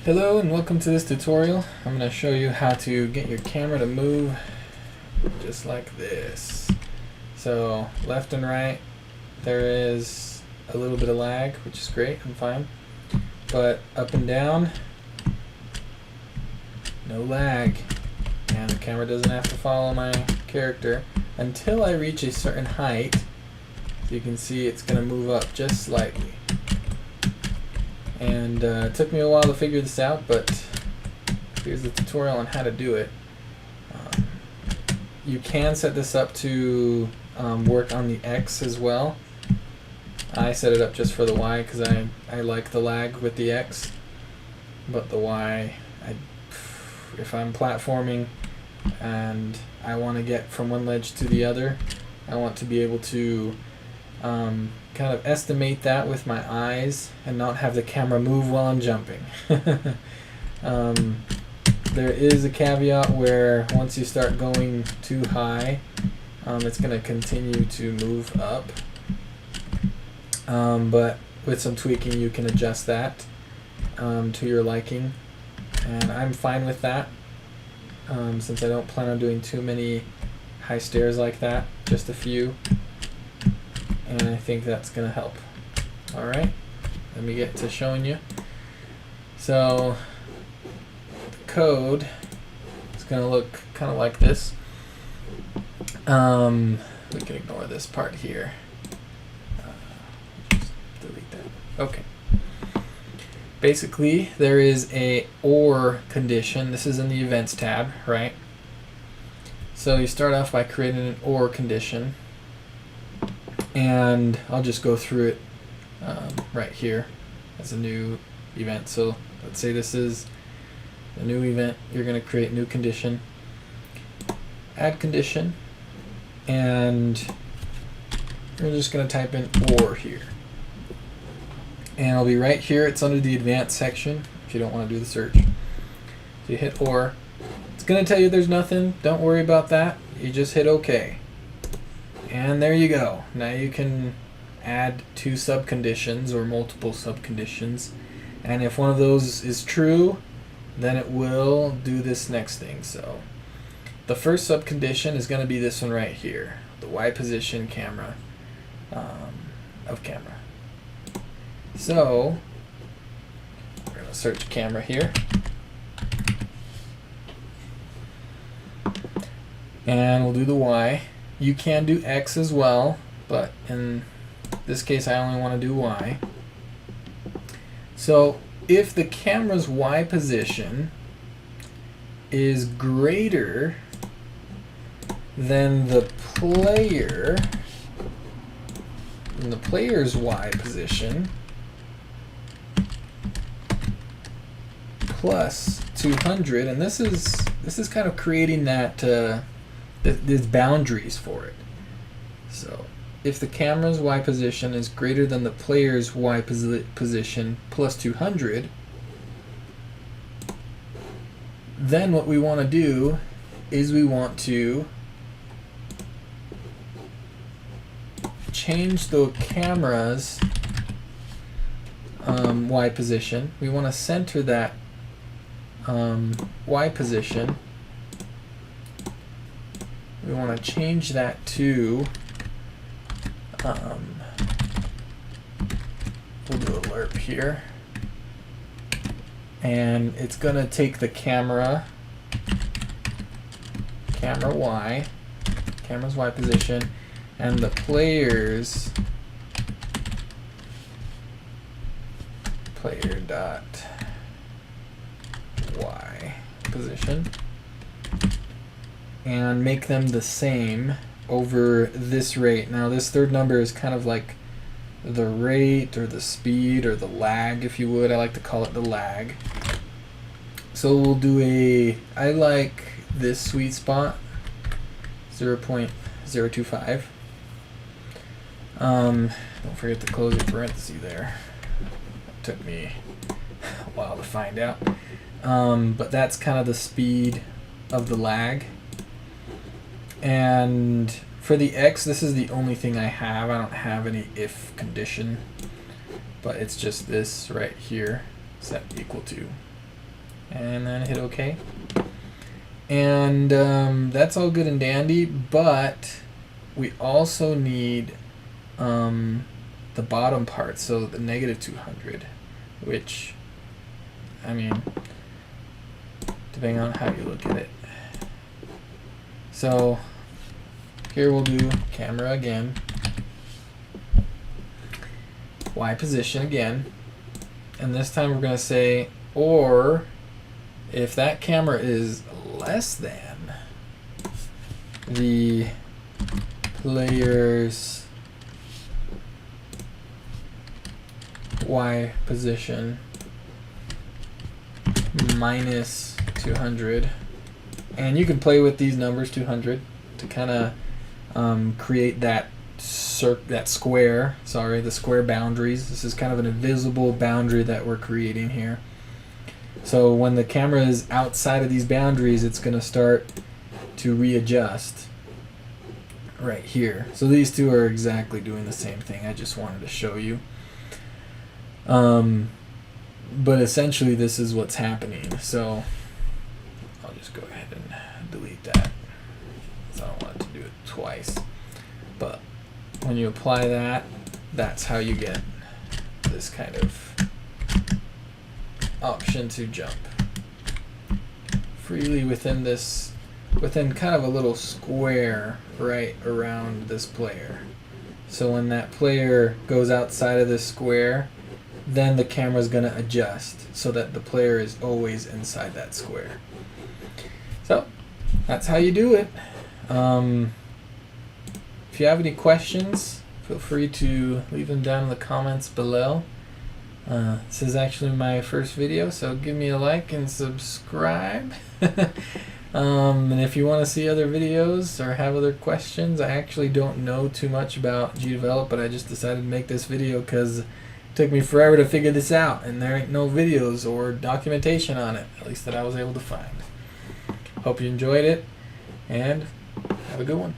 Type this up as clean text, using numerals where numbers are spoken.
Hello and welcome to this tutorial. I'm going to show you how to get your camera to move just like this. So left and right, there is a little bit of lag, which is great, I'm fine. But up and down, no lag. And the camera doesn't have to follow my character until I reach a certain height. So you can see it's going to move up just slightly. And it took me a while to figure this out, but here's the tutorial on how to do it. You can set this up to work on the X as well. I set it up just for the Y because I like the lag with the X, but the Y, if I'm platforming and I want to get from one ledge to the other, I want to be able to kind of estimate that with my eyes and not have the camera move while I'm jumping. There is a caveat where once you start going too high, it's going to continue to move up. But with some tweaking you can adjust that to your liking, and I'm fine with that since I don't plan on doing too many high stairs like that, just a few. And I think that's going to help. Alright, let me get to showing you. So the code is going to look kind of like this. We can ignore this part here. Just delete that. Okay. Basically, there is a OR condition. This is in the Events tab, right? So you start off by creating an OR condition. And I'll just go through it right here as a new event. So let's say this is a new event. You're going to create new condition, add condition, and we're just going to type in OR here. And it'll be right here. It's under the advanced section if you don't want to do the search. So you hit OR. It's going to tell you there's nothing. Don't worry about that. You just hit OK. And there you go. Now you can add two subconditions or multiple subconditions, and if one of those is true, then it will do this next thing. So the first subcondition is going to be this one right here, the Y position camera of camera. So we're going to search camera here, and we'll do the Y. You can do X as well, but in this case I only want to do Y. So if the camera's Y position is greater than the player's Y position plus 200, and this is kind of creating that there's boundaries for it. So if the camera's Y position is greater than the player's Y position plus 200, then what we want to do is we want to change the camera's Y position. We want to center that Y position. We want to change that to, we'll do a lerp here, and it's going to take the camera's Y position, and the player's player dot Y position, and make them the same over this rate. Now this third number is kind of like the rate or the speed or the lag, if you would. I like to call it the lag. So we'll do I like this sweet spot, 0.025. Don't forget to close your parenthesis there. It took me a while to find out. But that's kind of the speed of the lag. And for the X, this is the only thing I have. I don't have any if condition, but it's just this right here, set equal to and then hit OK. And that's all good and dandy, but we also need the bottom part, so the negative 200, which, I mean, depending on how you look at it. So here we'll do camera again, Y position again, and this time we're going to say, or if that camera is less than the player's Y position minus 200, and you can play with these numbers 200 to kind of create that square, the square boundaries. This is kind of an invisible boundary that we're creating here. So when the camera is outside of these boundaries, it's going to start to readjust right here. So these two are exactly doing the same thing. I just wanted to show you. But essentially this is what's happening. So I'll just go ahead and delete that, because I don't want it to do it twice. But when you apply that, that's how you get this kind of option to jump freely within kind of a little square right around this player. So when that player goes outside of this square, then the camera is going to adjust so that the player is always inside that square. So that's how you do it. If you have any questions, feel free to leave them down in the comments below. This is actually my first video, so give me a like and subscribe. And if you want to see other videos or have other questions, I actually don't know too much about GDevelop, but I just decided to make this video because it took me forever to figure this out, and there ain't no videos or documentation on it, at least that I was able to find. Hope you enjoyed it, and have a good one.